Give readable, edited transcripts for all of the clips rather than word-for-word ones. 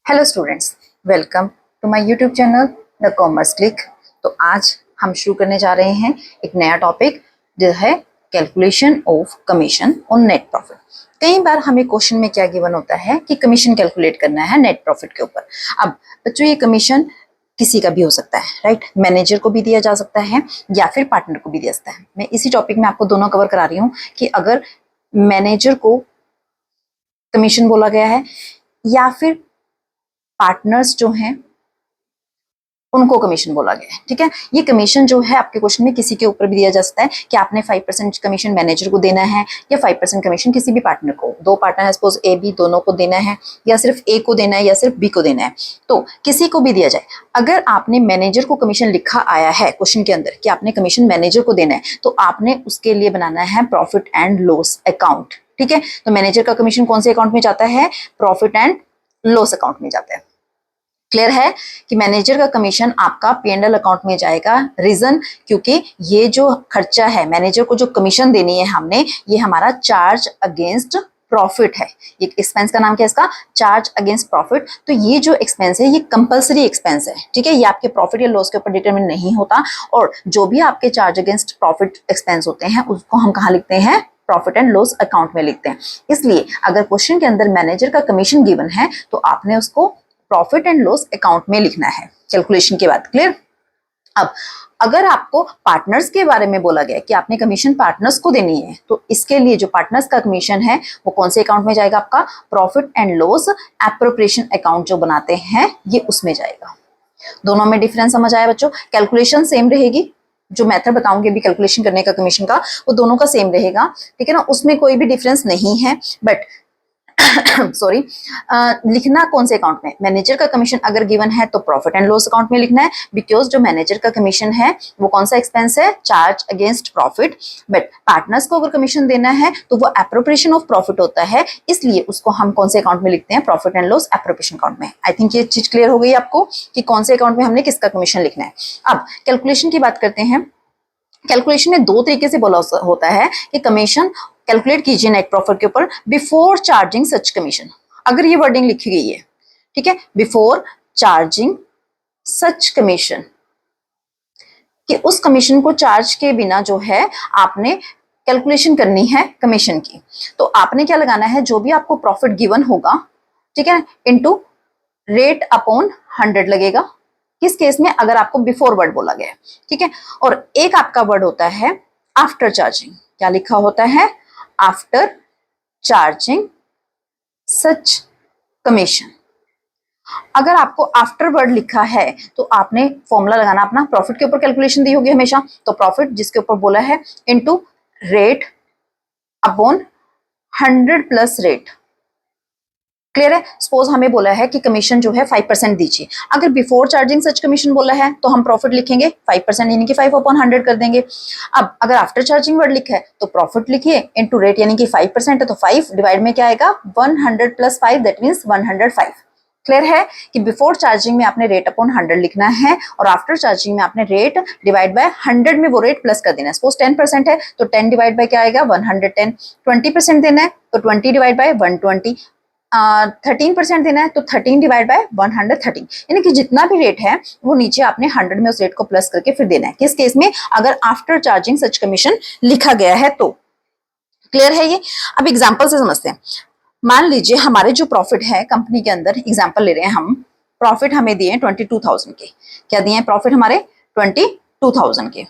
Hello students, welcome to my YouTube channel the commerce click. तो आज हम शुरू करने जा रहे हैं एक नया टॉपिक जो है calculation of commission on net profit. कई बार हमें क्वेश्चन में क्या गिवन होता है कि कमीशन कैलकुलेट करना है नेट प्रॉफिट के ऊपर। अब बच्चों, ये कमीशन किसी का भी हो सकता है, राइट? मैनेजर को भी दिया जा सकता है या फिर पार्टनर को भी दिया सकता है। मैं इसी टॉपिक में आपको दोनों कवर करा रही हूँ कि अगर मैनेजर को कमीशन बोला गया है या फिर पार्टनर्स जो हैं उनको कमीशन बोला गया है। ठीक है, ये कमीशन जो है आपके क्वेश्चन में किसी के ऊपर भी दिया जा सकता है कि आपने 5% कमीशन मैनेजर को देना है या 5% कमीशन किसी भी पार्टनर को। दो पार्टनर है, सपोज ए बी, दोनों को देना है या सिर्फ ए को देना है या सिर्फ बी को देना है, तो किसी को भी दिया जाए। अगर आपने मैनेजर को कमीशन लिखा आया है क्वेश्चन के अंदर कि आपने कमीशन मैनेजर को देना है, तो आपने उसके लिए बनाना है प्रॉफिट एंड लॉस अकाउंट। ठीक है, तो मैनेजर का कमीशन कौन से अकाउंट में जाता है? प्रॉफिट एंड लॉस अकाउंट में जाता है। क्लियर है कि मैनेजर का कमीशन आपका P&L अकाउंट में जाएगा। रीजन, क्योंकि ये जो खर्चा है, मैनेजर को जो कमीशन देनी है हमने, ये हमारा चार्ज अगेंस्ट प्रॉफिट है। ये एक्सपेंस का नाम क्या है इसका? Charge against profit. तो ये जो एक्सपेंस है ये कंपलसरी एक्सपेंस है। ठीक है, ये आपके प्रॉफिट या लॉस के ऊपर डिटरमिन नहीं होता। और जो भी आपके चार्ज अगेंस्ट प्रॉफिट एक्सपेंस होते हैं उसको हम कहाँ लिखते हैं? प्रॉफिट एंड लॉस अकाउंट में लिखते हैं। इसलिए अगर क्वेश्चन के अंदर मैनेजर का कमीशन गिवन है तो आपने उसको प्रॉफिट एंड लॉस अकाउंट में लिखना है कैलकुलेशन के बाद। क्लियर? अब अगर आपको पार्टनर्स के बारे में बोला गया कि आपने कमीशन पार्टनर्स को देनी है, तो इसके लिए जो पार्टनर्स का कमीशन है वो कौन से अकाउंट में जाएगा? आपका profit and loss appropriation account जो बनाते हैं ये उसमें जाएगा। दोनों में डिफरेंस समझ आया बच्चों? कैलकुलेशन सेम रहेगी, जो मेथड बताऊंगी भी कैलकुलेशन करने का कमीशन का, वो दोनों का सेम रहेगा। ठीक है ना, उसमें कोई भी डिफरेंस नहीं है। बट सॉरी, लिखना कौन से अकाउंट में? मैनेजर का कमीशन अगर गिवन है तो प्रॉफिट एंड लॉस अकाउंट में लिखना है, बिकॉज जो मैनेजर का कमीशन है वो कौन सा एक्सपेंस है? Charge against profit. But partners को अगर कमीशन देना है तो वो एप्रोप्रिएशन ऑफ प्रॉफिट होता है, इसलिए उसको हम कौन से अकाउंट में लिखते हैं? Profit and loss appropriation account में। आई थिंक ये चीज क्लियर हो गई आपको कि कौन से अकाउंट में हमने किसका कमीशन लिखना है। अब कैलकुलेशन की बात करते हैं। कैलकुलेशन में दो तरीके से बोला होता है कि कमीशन कैलकुलेट कीजिए नेट प्रॉफिट के ऊपर बिफोर चार्जिंग सच कमीशन। अगर ये वर्डिंग लिखी गई है, ठीक है, बिफोर चार्जिंग सच कमीशन, कि उस कमीशन को चार्ज के बिना जो है आपने कैलकुलेशन करनी है कमीशन की, तो आपने क्या लगाना है? जो भी आपको प्रॉफिट गिवन होगा, ठीक है, इनटू रेट अपॉन 100 लगेगा। किस केस में? अगर आपको बिफोर वर्ड बोला गया है। ठीक है, और एक आपका वर्ड होता है आफ्टर चार्जिंग। क्या लिखा होता है? आफ्टर चार्जिंग सच कमीशन। अगर आपको आफ्टर वर्ड लिखा है तो आपने फॉर्मूला लगाना अपना। प्रॉफिट के ऊपर कैलकुलेशन दी होगी हमेशा, तो प्रॉफिट जिसके ऊपर बोला है into rate upon 100 plus rate. Clear है? सपोज हमें बोला है कि कमीशन जो है 5% दीजिए। अगर बिफोर चार्जिंग सच कमीशन बोला है तो हम प्रॉफिट लिखेंगे 5%, यानी कि 5/100 कर देंगे। अब अगर आफ्टर चार्जिंग वर्ड लिखा है तो प्रॉफिट लिखिए इनटू रेट, यानी कि 5% है तो 5 डिवाइड में क्या आएगा? 100 प्लस 5, दैट मीन्स 105। क्लियर है कि बिफोर चार्जिंग में आपने रेट अपॉन 100 लिखना है और आफ्टर चार्जिंग में आपने रेट डिवाइड बाय 100 में वो रेट प्लस कर देना है। सपोज 10% है तो 10 डिवाइड बाय क्या आएगा? 110। 20% देना है तो 20 डिवाइड बाय 120। 13% देना है तो 13 डिवाइड बाय 113, यानी कि जितना भी रेट है वो नीचे आपने 100 में उस रेट को प्लस करके फिर देना है। किस केस में? अगर आफ्टर चार्जिंग सच कमीशन लिखा गया है तो। क्लियर है ये? अब एग्जांपल से समझते हैं। मान लीजिए हमारे जो प्रॉफिट है कंपनी के अंदर, एग्जांपल ले रहे हैं हम, प्रॉफिट हमें दिए 22,000 के। क्या दिए हैं प्रॉफिट हमारे? 22,000 के।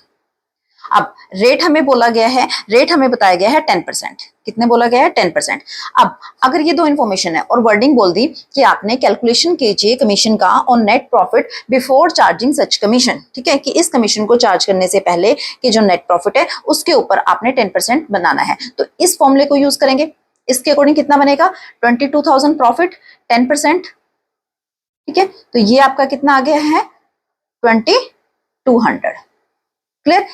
अब रेट हमें बोला गया है, रेट हमें बताया गया है 10%। कितने बोला गया है? 10%। अब अगर ये दो इन्फॉर्मेशन है और वर्डिंग बोल दी कि आपने कैलकुलेशन कीजिए कमीशन का on net profit before charging such commission, ठीक है, कि इस कमीशन को चार्ज करने से पहले कि जो नेट प्रॉफिट है उसके ऊपर आपने 10% बनाना है, तो इस फॉर्मूले को यूज करेंगे। इसके अकॉर्डिंग कितना बनेगा? 22,000 प्रॉफिट 10%। ठीक है, तो ये आपका कितना आ गया है? 2200। क्लियर?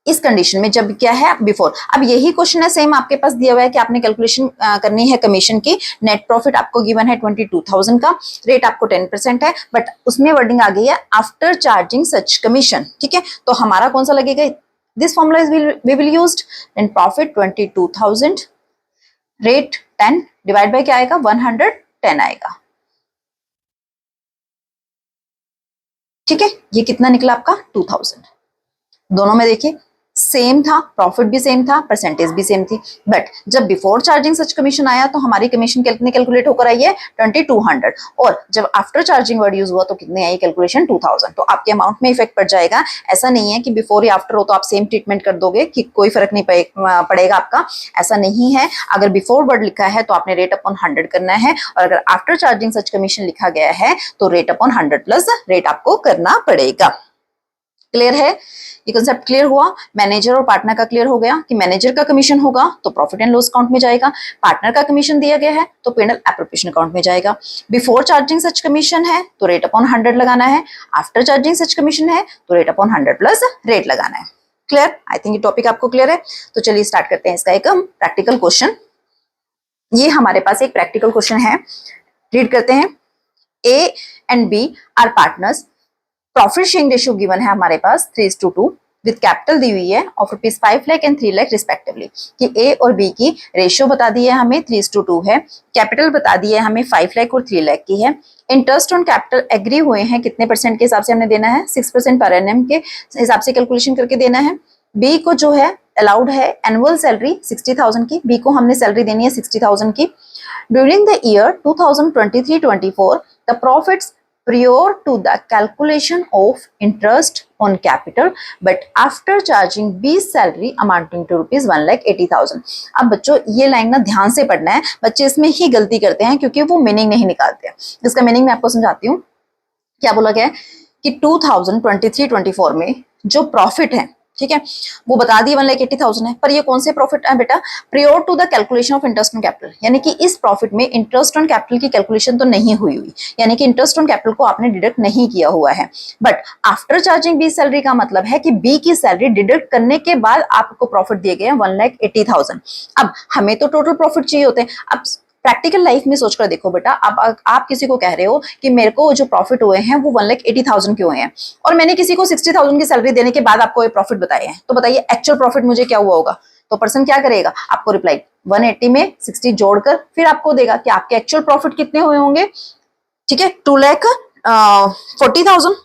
इस कंडीशन में जब क्या है? बिफोर। अब यही क्वेश्चन है, सेम आपके पास दिया हुआ है कि आपने कैलकुलेशन करनी है कमीशन की। नेट प्रॉफिट आपको गिवन है 22,000 का, रेट आपको 10% है, बट उसमें वर्डिंग आ गई है आफ्टर चार्जिंग सच कमीशन। ठीक है, तो हमारा कौन सा लगेगा? This formula is we will used. And profit 22,000, rate 10 divide by क्या आएगा? 110 आएगा। ठीक है, ये कितना निकला आपका 2000। दोनों में देखिए सेम था, प्रॉफिट भी सेम था, परसेंटेज भी सेम थी, बट जब बिफोर चार्जिंग सच कमीशन आया तो हमारी कमीशन कितनी कैलकुलेट होकर आई है 2200, और जब आफ्टर चार्जिंग वर्ड यूज हुआ तो कितनी आई कैलकुलेशन 2000। तो आपके अमाउंट में इफेक्ट पड़ जाएगा। ऐसा नहीं है कि बिफोर या आफ्टर हो तो आप सेम ट्रीटमेंट कर दोगे कि कोई फर्क नहीं पड़ेगा आपका, ऐसा नहीं है। अगर बिफोर वर्ड लिखा है तो आपने रेट अपॉन 100 करना है, और अगर आफ्टर चार्जिंग सच कमीशन लिखा गया है तो रेट अपॉन 100 प्लस रेट आपको करना पड़ेगा। क्लियर है? ये कंसेप्ट क्लियर हुआ। मैनेजर और पार्टनर का क्लियर हो गया कि मैनेजर का कमीशन होगा तो प्रॉफिट एंड लॉस अकाउंट में जाएगा, पार्टनर का कमीशन दिया गया है तो पेनल एप्रोप्रिएशन अकाउंट में जाएगा। बिफोर चार्जिंग सच कमीशन है तो रेट अपॉन 100 लगाना है, आफ्टर चार्जिंग सच कमीशन है तो रेट अपॉन 100 प्लस रेट लगाना है। क्लियर? आई थिंक ये टॉपिक आपको क्लियर है। तो चलिए स्टार्ट करते हैं इसका एक प्रैक्टिकल क्वेश्चन। ये हमारे पास एक प्रैक्टिकल क्वेश्चन है, रीड करते हैं। A and B are partners, profit sharing ratio given है हमारे पास 3:2 विद कैपिटल दी हुई है of rupees 5 lakh and 3 lakh respectively. कि ए और बी की रेशियो बता दी है हमें 3:2 है, कैपिटल बता दी है हमें 5 लाख और 3 लाख की है। इंटरेस्ट ऑन कैपिटल एग्री हुए हैं कितने परसेंट के हिसाब से हमने देना है, 6% पर एनएम के हिसाब से कैलकुलेशन करके देना है। बी को जो है अलाउड है एनुअल सैलरी 60,000 की, बी को हमने सैलरी देनी है 60,000 की। During the year 2023-24 the profits prior to the calculation of interest on capital but after charging B salary amounting to rupees 1,80,000। अब बच्चों ये लाइन ना ध्यान से पढ़ना है, बच्चे इसमें ही गलती करते हैं क्योंकि वो मीनिंग नहीं निकालते हैं। इसका मीनिंग मैं आपको समझाती हूँ। क्या बोला गया है कि 2023-24 में जो प्रॉफिट है, ठीक है, वो बता दिए 1,80,000 है, पर ये कौन से प्रॉफिट है बेटा, prior to the calculation of interest on capital, यानी कि इस प्रॉफिट में इंटरेस्ट ऑन कैपिटल की कैलकुलेशन तो नहीं हुई, यानी कि इंटरेस्ट ऑन कैपिटल को आपने डिडक्ट नहीं किया हुआ है। But after charging B salary का मतलब है कि बी की सैलरी डिडक्ट करने के बाद आपको प्रॉफिट दिए गए हैं 1,80,000। अब हमें तो टोटल प्रॉफिट चाहिए होते हैं। अब प्रैक्टिकल लाइफ में सोचकर देखो बेटा, आप किसी को कह रहे हो कि मेरे को जो प्रॉफिट हुए हैं वो 1,80,000 के हुए हैं, और मैंने किसी को 60,000 की सैलरी देने के बाद आपको ये प्रॉफिट बताए हैं, तो बताइए एक्चुअल प्रॉफिट मुझे क्या हुआ होगा। तो पर्सन क्या करेगा, आपको रिप्लाई 180 में 60 जोड़कर फिर आपको देगा कि आपके एक्चुअल प्रॉफिट कितने हुए होंगे। ठीक है, 2,40,000।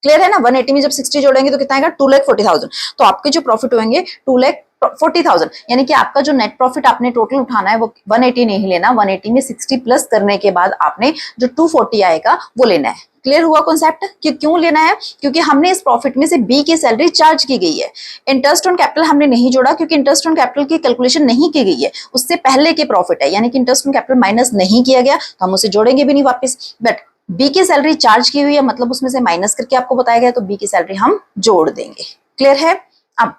क्लियर है ना? 180 में जब 60 जोड़ेंगे तो कितना आएगा, 2,40,000। तो आपके जो प्रॉफिट होंगे 2,40,000, यानी कि आपका जो नेट प्रॉफिट आपने टोटल उठाना है वो 180 नहीं लेना, 180 में 60 प्लस करने के बाद आपने जो 240 आएगा वो लेना है। क्लियर हुआ कॉन्सेप्ट कि क्यों लेना है, क्योंकि हमने इस प्रॉफिट में से बी की सैलरी चार्ज की गई है। इंटरेस्ट ऑन कैपिटल हमने नहीं जोड़ा क्योंकि इंटरेस्ट ऑन कैपिटल की कैलकुलेशन नहीं की गई है, उससे पहले के प्रॉफिट है, यानी कि इंटरेस्ट ऑन कैपिटल माइनस नहीं किया गया तो हम उसे जोड़ेंगे भी नहीं वापस। बट बी की सैलरी चार्ज की हुई है, मतलब उसमें से माइनस करके आपको बताया गया, तो बी की सैलरी हम जोड़ देंगे। क्लियर है? अब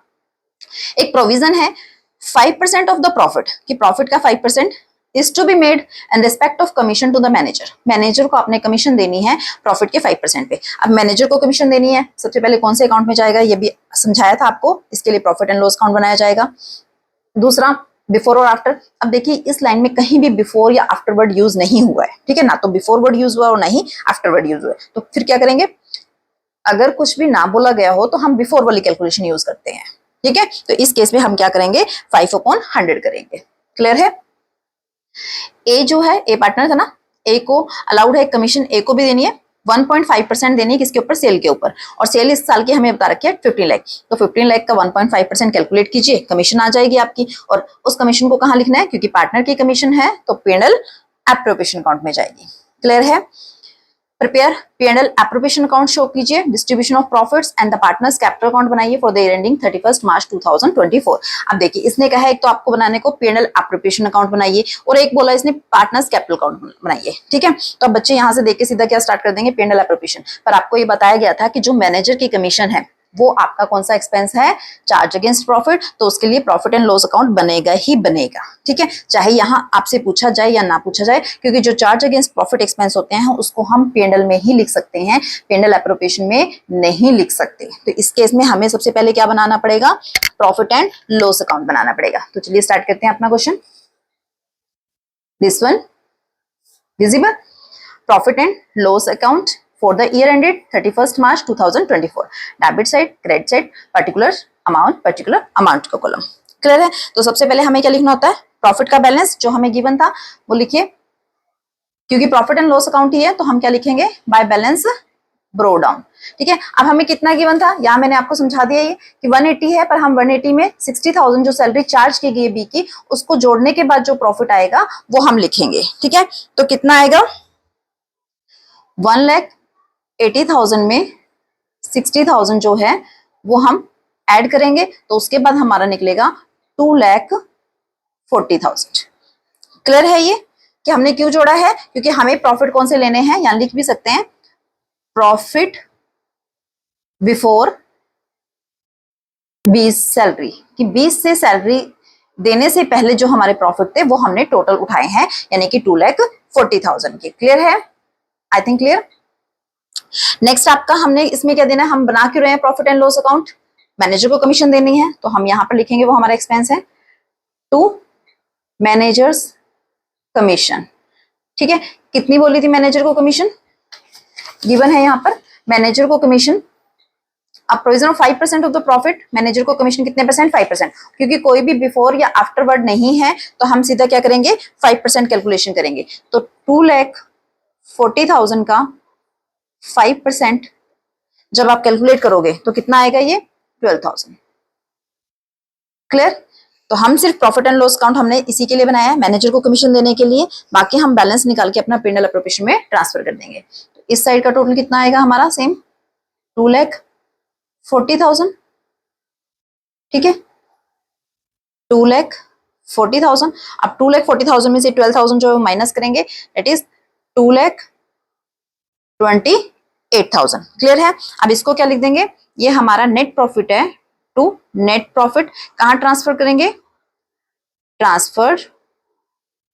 एक प्रोविजन है 5% ऑफ द प्रॉफिट, कि प्रॉफिट का 5% is to be made in respect of commission to the manager. Manager को आपने कमीशन देनी है प्रॉफिट के 5% पे। अब मैनेजर को कमीशन देनी है, सबसे पहले कौन से अकाउंट में जाएगा ये भी समझाया था आपको, इसके लिए प्रॉफिट एंड लॉस अकाउंट बनाया जाएगा। दूसरा बिफोर और आफ्टर। अब देखिए इस लाइन में कहीं भी बिफोर या आफ्टर वर्ड यूज नहीं हुआ है, ठीक है ना, तो बिफोर वर्ड यूज हुआ और नहीं आफ्टर वर्ड यूज हुआ है, तो फिर क्या करेंगे, अगर कुछ भी ना बोला गया हो तो हम बिफोर वाली कैलकुलेशन यूज करते हैं। ठीक है, तो इस केस में हम क्या करेंगे, 5/100 करेंगे। क्लियर है? ए जो है, ए पार्टनर था ना, ए को अलाउड है कमीशन, ए को भी देनी है 1.5% देनी है, किसके ऊपर, सेल के ऊपर, और सेल इस साल की हमें बता रखी है 15 लाख, तो 15 लाख का 1.5% कैलकुलेट कीजिए, कमीशन आ जाएगी आपकी। और उस कमीशन को कहाँ लिखना है, क्योंकि पार्टनर की कमीशन है तो पेनल एप्रोप्रिएशन अकाउंट में जाएगी। क्लियर है? Prepare P&L appropriation account show कीजिए, distribution of profits and the partners capital account बनाइए for the year ending 31 March 2024। अब देखिए इसने कहा है एक तो आपको बनाने को P&L एप्रोप्रिएशन अकाउंट बनाइए, और एक बोला इसने पार्टनर्स कैपिटल अकाउंट बनाइए। ठीक है, तो अब बच्चे यहाँ से देख के सीधा क्या स्टार्ट कर देंगे, P&L एप्रोप्रिएशन। पर आपको ये बताया गया था कि जो मैनेजर की कमीशन है वो आपका कौन सा एक्सपेंस है, चार्ज अगेंस्ट प्रॉफिट, तो उसके लिए प्रॉफिट एंड लॉस अकाउंट बनेगा ही बनेगा। ठीक है, चाहे यहाँ आपसे पूछा जाए या ना पूछा जाए, क्योंकि जो चार्ज अगेंस्ट प्रॉफिट एक्सपेंस होते हैं उसको हम P&L में ही लिख सकते हैं, P&L एप्रोप्रिएशन में नहीं लिख सकते। तो इस केस में हमें सबसे पहले क्या बनाना पड़ेगा, प्रॉफिट एंड लॉस अकाउंट बनाना पड़ेगा। तो चलिए स्टार्ट करते हैं अपना question. This one visible, profit and loss account for the year ended 31st March 2024, debit side, credit side, particular amount का कॉलम। क्लियर है? तो सबसे पहले हमें क्या लिखना होता है, प्रॉफिट का बैलेंस जो हमें गिवन था वो लिखिए, क्योंकि प्रॉफिट एंड लॉस अकाउंट ही है तो हम क्या लिखेंगे, बाय बैलेंस ब्रो डाउन। ठीक है, अब हमें कितना गिवन था, यहाँ मैंने आपको समझा दिया ये कि 180 है, पर हम 180 में 60,000 जो सैलरी चार्ज की गई बी की, उसको जोड़ने के बाद जो प्रॉफिट आएगा वो हम लिखेंगे। ठीक है, तो कितना आएगा, 1,80,000 में 60,000 जो है वो हम ऐड करेंगे, तो उसके बाद हमारा निकलेगा 2,40,000। क्लियर है ये कि हमने क्यों जोड़ा है, क्योंकि हमें प्रॉफिट कौन से लेने हैं, यहां लिख भी सकते हैं प्रॉफिट बिफोर 20 सैलरी, कि 20 से सैलरी देने से पहले जो हमारे प्रॉफिट थे वो हमने टोटल उठाए हैं, यानी कि 2,40,000 के। क्लियर है, आई थिंक क्लियर। नेक्स्ट आपका हमने इसमें क्या देना है, हम बना क्यों रहे हैं profit and loss account, manager को कमीशन देनी है, तो हम यहां पर लिखेंगे वो हमारा एक्सपेंस है, टू मैनेजर्स कमीशन। ठीक है, कितनी बोली थी मैनेजर को कमीशन, गिवन है यहाँ पर मैनेजर को कमीशन, अब provision of 5% of the profit, manager को कमीशन कितने परसेंट, 5%, क्योंकि कोई भी बिफोर या आफ्टरवर्ड नहीं है तो हम सीधा क्या करेंगे 5% कैलकुलेशन करेंगे। तो 2,40,000 का 5% जब आप कैलकुलेट करोगे तो कितना आएगा, ये 12,000। क्लियर, तो हम सिर्फ प्रॉफिट एंड लॉस अकाउंट हमने इसी के लिए बनाया है, मैनेजर को कमीशन देने के लिए, बाकी हम बैलेंस निकाल के अपना P&L एप्रोप्रिएशन में ट्रांसफर कर देंगे। तो इस साइड का टोटल कितना आएगा हमारा, सेम 2,40,000। ठीक है, 2,40,000। अब 2,40,000 में से 12,000 जो माइनस करेंगे, दैट इज 2,28,000। क्लियर है, अब इसको क्या लिख देंगे, ये हमारा नेट प्रॉफिट है, टू नेट प्रॉफिट कहां ट्रांसफर करेंगे, transfer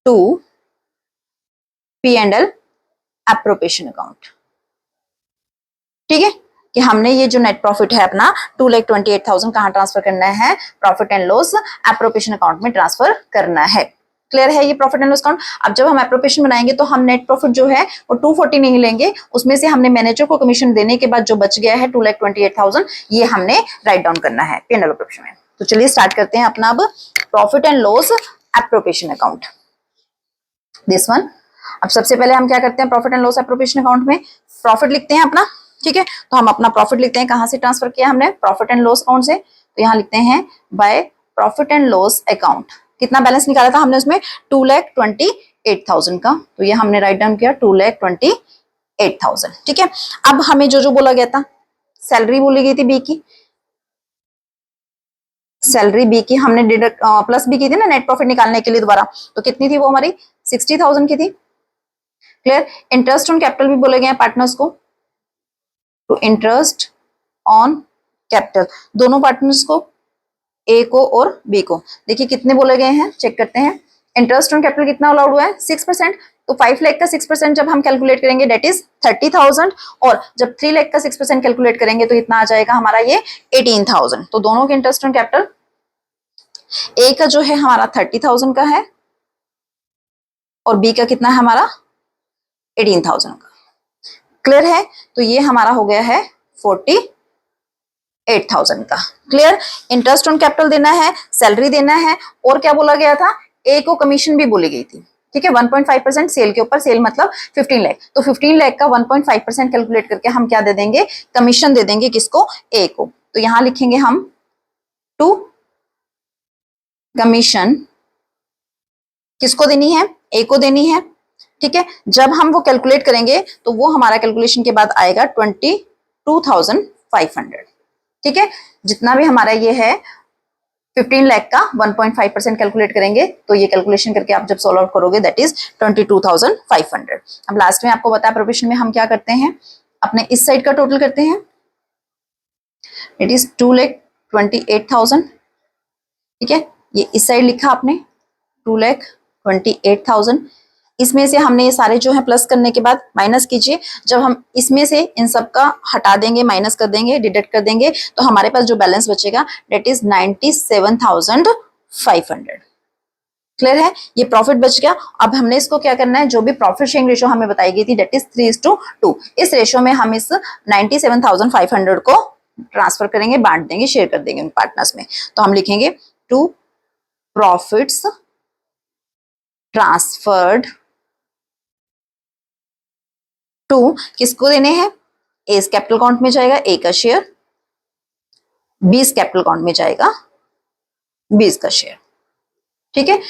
to P&L appropriation account. ठीक है, कि हमने ये जो नेट प्रॉफिट है अपना 2,28,000 कहां ट्रांसफर करना है, profit and loss appropriation account में ट्रांसफर करना है। क्लियर है ये प्रॉफिट एंड लॉस अकाउंट। अब जब हम एप्रोप्रिएशन बनाएंगे तो हम नेट प्रॉफिट जो है वो 240 नहीं लेंगे, उसमें से हमने मैनेजर को कमीशन देने के बाद जो बच गया है 2,28,000, ये हमने राइट डाउन करना है P&L एप्रोप्रिएशन में। तो चलिए स्टार्ट करते हैं अपना अब profit and loss appropriation account, this one. अब सबसे पहले हम क्या करते हैं, profit and loss appropriation account में प्रॉफिट लिखते हैं अपना। ठीक है, तो हम अपना प्रॉफिट लिखते हैं, कहां से ट्रांसफर किया हमने, प्रॉफिट एंड लॉस अकाउंट से, तो यहां लिखते हैं by profit and loss account. कितना बैलेंस निकाला था हमने उसमें, 2,28,000 का, तो ये हमने राइट डाउन किया 2,28,000। ठीक है, अब हमें जो जो बोला गया था, सैलरी बोली गई थी बी की, सैलरी बी की हमने डिडक्ट प्लस बी की थी ना नेट प्रॉफिट निकालने के लिए दोबारा, तो कितनी थी वो हमारी 60,000 की थी। क्लियर, इंटरेस्ट ऑन कैपिटल भी बोले गए हैं पार्टनर्स को, तो इंटरेस्ट ऑन कैपिटल दोनों पार्टनर्स को, ए को और बी को, देखिए कितने बोले गए हैं, चेक करते हैं। इंटरेस्ट ऑन कैपिटल कितना अलाउड हुआ है, 6%, तो 5 लाख का 6% जब हम कैलकुलेट करेंगे डेट इज 30,000, और जब 3 लाख का 6% कैलकुलेट करेंगे तो कितना आ जाएगा हमारा ये 18,000। तो दोनों के इंटरेस्ट ऑन कैपिटल, ए का जो है हमारा 30,000 का है और बी का कितना है हमारा 18,000 का। क्लियर है, तो ये हमारा हो गया है 48,000 का। क्लियर, इंटरेस्ट ऑन कैपिटल देना है, सैलरी देना है, और क्या बोला गया था, ए को कमीशन भी बोली गई थी। ठीक है, 1.5% सेल के ऊपर, सेल मतलब 15 लाख, तो 15 लाख का 1.5% कैलकुलेट करके हम क्या दे देंगे, कमीशन दे देंगे, किसको, ए को। तो यहां लिखेंगे हम टू कमीशन किसको देनी है, ए को देनी है। ठीक है, जब हम वो कैलकुलेट करेंगे तो वो हमारा कैलकुलेशन के बाद आएगा 22,500। ठीक है, जितना भी हमारा ये है 15 लाख का 1.5% कैलकुलेट करेंगे, तो ये कैलकुलेशन करके आप जब सॉल्व आउट करोगे दैट इज 22,500। अब लास्ट में आपको बताया प्रोविजन में हम क्या करते हैं, अपने इस साइड का टोटल करते हैं, इट इज 2,28,000। ठीक है, ये इस साइड लिखा आपने 2,28,000, इसमें से हमने ये सारे जो है प्लस करने के बाद माइनस कीजिए, जब हम इसमें से इन सब का हटा देंगे, माइनस कर देंगे, डिडक्ट कर देंगे, तो हमारे पास जो बैलेंस बचेगा डेट इज 97,500। क्लियर है, ये प्रॉफिट बच गया। अब हमने इसको क्या करना है, जो भी प्रॉफिट शेयरिंग रेशो हमें बताई गई थी डेट इज 3:2, इस रेशो में हम इस 97,500 को ट्रांसफर करेंगे, बांट देंगे, शेयर कर देंगे पार्टनर्स में। तो हम लिखेंगे टू प्रॉफिट्स ट्रांसफर्ड टू, किसको देने हैं, ए इस कैपिटल अकाउंट में जाएगा ए का शेयर, बी इस कैपिटल अकाउंट में जाएगा बी का शेयर। ठीक है,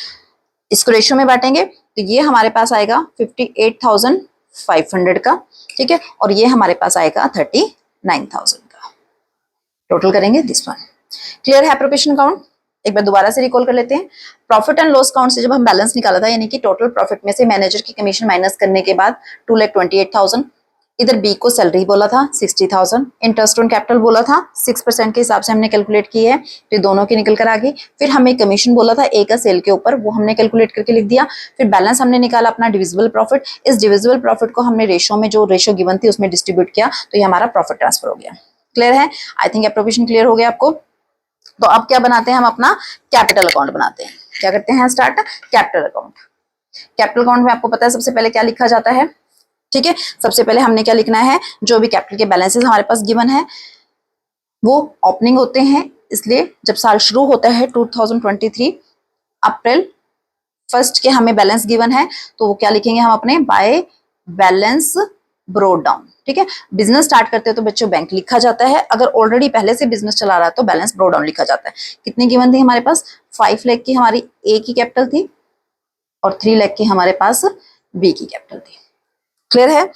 इसको रेशियो में बांटेंगे तो ये हमारे पास आएगा 58,500 का। ठीक है, और ये हमारे पास आएगा 39,000 का। टोटल करेंगे दिस वन। क्लियर है एप्रोप्रिएशन अकाउंट? एक बार दोबारा से रिकॉल कर लेते हैं। प्रॉफिट एंड लॉस अकाउंट से जब हम बैलेंस निकाला था, यानी कि टोटल प्रॉफिट में से मैनेजर की कमीशन माइनस करने के बाद 2,28,000, इधर बी को सैलरी बोला था 60,000, इंटरेस्ट ऑन कैपिटल बोला था 6% के हिसाब से हमने कैलकुलेट की है, तो दोनों की निकल कर आ गई। फिर हमें कमीशन बोला था ए का सेल के ऊपर, वो हमने कैलकुलेट करके लिख दिया। फिर बैलेंस हमने निकाला अपना डिविजिबल प्रॉफिट, इस डिविजिबल प्रॉफिट को हमने रेशो में जो रेशो गिवन थी उसमें डिस्ट्रीब्यूट किया, तो ये हमारा प्रॉफिट ट्रांसफर हो गया। क्लियर है? आई थिंक एप्रोप्रिएशन क्लियर हो गया आपको। तो अब क्या बनाते हैं हम? अपना कैपिटल अकाउंट बनाते हैं। क्या करते हैं? Start capital account. Capital account में आपको पता है सबसे पहले क्या लिखा जाता है? ठीक है, सबसे पहले हमने क्या लिखना है? जो भी कैपिटल के बैलेंसेस हमारे पास गिवन है वो ओपनिंग होते हैं, इसलिए जब साल शुरू होता है 2023 अप्रैल 1 के हमें बैलेंस गिवन है, तो वो क्या लिखेंगे हम अपने? By balance broad down. ठीक है, बिजनेस स्टार्ट करते हैं तो बच्चों बैंक लिखा जाता है, अगर ऑलरेडी पहले से बिजनेस चला रहा है तो बैलेंस ब्रोड डाउन लिखा जाता है। कितनी गिवन थी हमारे पास? 5 लाख की हमारी ए की कैपिटल थी और 3 लाख की हमारे पास बी की कैपिटल थी। क्लियर है?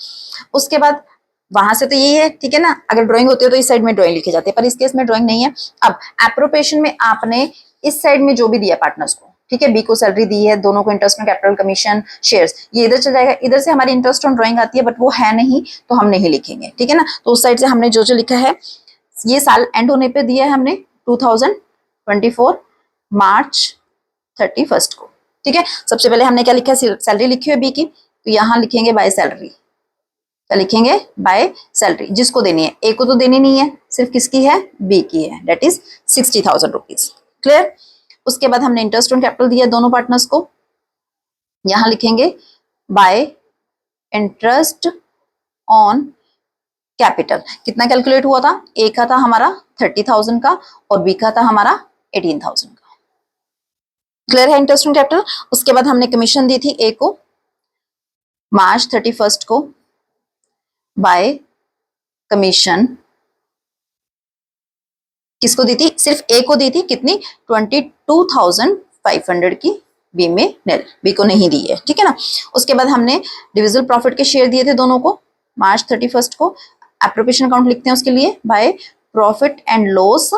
उसके बाद वहां से तो यही है, ठीक है ना। अगर ड्राइंग होती है तो इस साइड में ड्राइंग लिखी जाती है, पर इस केस में ड्राइंग नहीं है। अब एप्रोप्रिएशन में आपने इस साइड में जो भी दिया पार्टनर्स को, ठीक है, बी को सैलरी दी है, दोनों को interest on capital, commission, shares, ये इधर चल जाएगा। इधर से हमारी इंटरेस्ट ऑन ड्राइंग आती है बट वो है नहीं तो हम नहीं लिखेंगे। ठीक है ना, तो उस साइड से हमने जो जो लिखा है, ये साल एंड होने पे दिया है हमने 2024 मार्च 31 को। ठीक है, सबसे पहले हमने क्या लिखा है? सैलरी लिखी है बी की, तो यहां लिखेंगे बाय सैलरी। क्या लिखेंगे? By salary. जिसको देनी है, ए को तो देनी नहीं है, सिर्फ किसकी है? बी की है, डेट इज 60,000 रुपीज। क्लियर? उसके बाद हमने इंटरेस्ट ऑन कैपिटल दिया दोनों पार्टनर्स को, यहां लिखेंगे बाय इंटरेस्ट ऑन कैपिटल। कितना कैलकुलेट हुआ था? ए का था हमारा 30,000 का और बी का था हमारा 18,000 का। क्लियर है इंटरेस्ट ऑन कैपिटल? उसके बाद हमने कमीशन दी थी ए को मार्च 31 को बाय कमीशन। किसको दी थी? सिर्फ ए को दी थी। कितनी? 22,500 की। बी में नेल, बी को नहीं दी है। ठीक है ना। उसके बाद हमने डिविजिबल प्रॉफिट के शेयर दिए थे दोनों को मार्च 31 को। एप्रोप्रिएशन अकाउंट लिखते हैं उसके लिए by profit and loss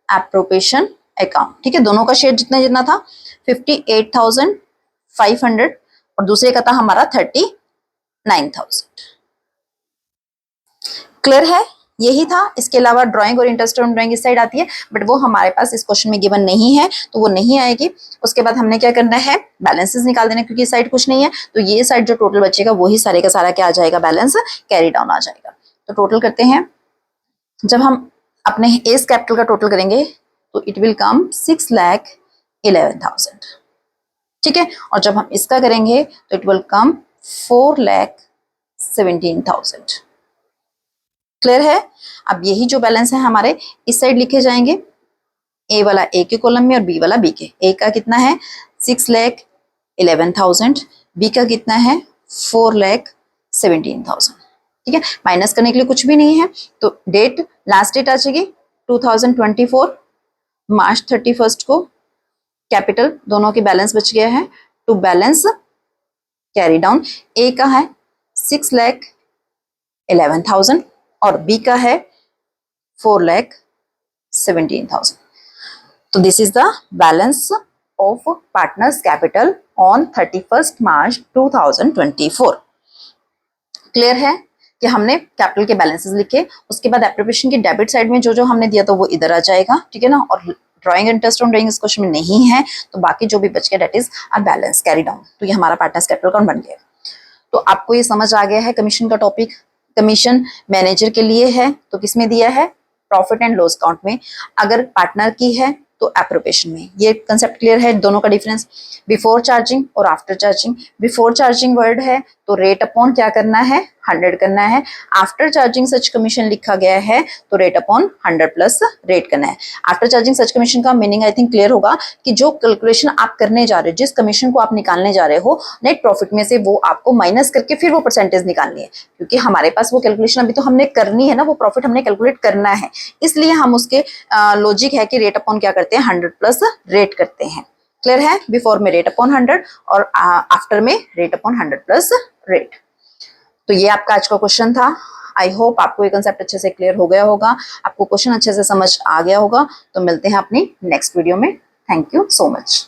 appropriation account. ठीक है, दोनों का शेयर जितना जितना था 58,500 और दूसरे का था हमारा 39,000। क्लियर है? यही था। इसके अलावा ड्राइंग और इंटरेस्ट ऑन ड्राइंग इस साइड आती है, बट वो हमारे पास इस क्वेश्चन में गिवन नहीं है तो वो नहीं आएगी। उसके बाद हमने क्या करना है? बैलेंसेस निकाल देना, क्योंकि इस साइड कुछ नहीं है तो ये साइड जो टोटल बचेगा वही सारे का सारा क्या आ जाएगा? बैलेंस कैरी डाउन आ जाएगा। तो टोटल करते हैं। जब हम अपने एस कैपिटल का टोटल करेंगे तो इट विल कम 6,11,000। ठीक है, और जब हम इसका करेंगे तो इट विल कम 4,17,000। क्लियर है? अब यही जो बैलेंस है हमारे इस साइड लिखे जाएंगे, ए वाला ए के कॉलम में और बी वाला बी के। ए का कितना है? 6,11,000। बी का कितना है? 4,17,000। ठीक है, माइनस करने के लिए कुछ भी नहीं है तो डेट, लास्ट डेट आ जाएगी 2024 मार्च 31 को। कैपिटल दोनों के बैलेंस बच गया है टू बैलेंस कैरी डाउन। ए का है 6,11,000 और बी का है 4,17,000। तो this is the balance of partners capital on 31 March 2024। Clear है कि हमने कैपिटल के बैलेंसेस लिखे। उसके बाद एप्रोप्रिएशन की डेबिट साइड में जो जो हमने दिया तो वो इधर आ जाएगा। ठीक है ना, और ड्राइंग इंटरेस्ट ऑन ड्राइंग इस क्वेश्चन में नहीं है तो बाकी जो भी बच गया debt is our balance carry down. तो ये हमारा पार्टनर्स कैपिटल अकाउंट बन गया। तो आपको ये समझ आ गया है कमीशन का टॉपिक। कमीशन मैनेजर के लिए है तो किसमें दिया है? प्रॉफिट एंड लॉस अकाउंट में। अगर पार्टनर की है तो एप्रोप्रिएशन में। ये कंसेप्ट क्लियर है दोनों का डिफरेंस, बिफोर चार्जिंग और after charging. Before charging word है तो रेट अपॉन क्या करना है, 100 करना है। आफ्टर चार्जिंग सच कमीशन लिखा गया है तो रेट अपॉन 100 प्लस रेट करना है। आफ्टर चार्जिंग सच कमीशन का मीनिंग आई थिंक क्लियर होगा कि जो कैलकुलेशन आप करने जा रहे हो, जिस कमीशन को आप निकालने जा रहे हो नेट प्रॉफिट में से, वो आपको माइनस करके फिर वो परसेंटेज निकालनी है, क्योंकि हमारे पास वो कैलकुलेशन अभी तो हमने करनी है ना, वो प्रॉफिट हमने कैलकुलेट करना है, इसलिए हम उसके लॉजिक है कि रेट अपॉन क्या करते हैं, 100 प्लस रेट करते हैं। क्लियर है, बिफोर में रेट अपॉन 100 और आफ्टर में रेट अपॉन 100 प्लस रेट। तो ये आपका आज का क्वेश्चन था। आई होप आपको ये कंसेप्ट अच्छे से क्लियर हो गया होगा, आपको क्वेश्चन अच्छे से समझ आ गया होगा। तो मिलते हैं अपनी नेक्स्ट वीडियो में। Thank you so much.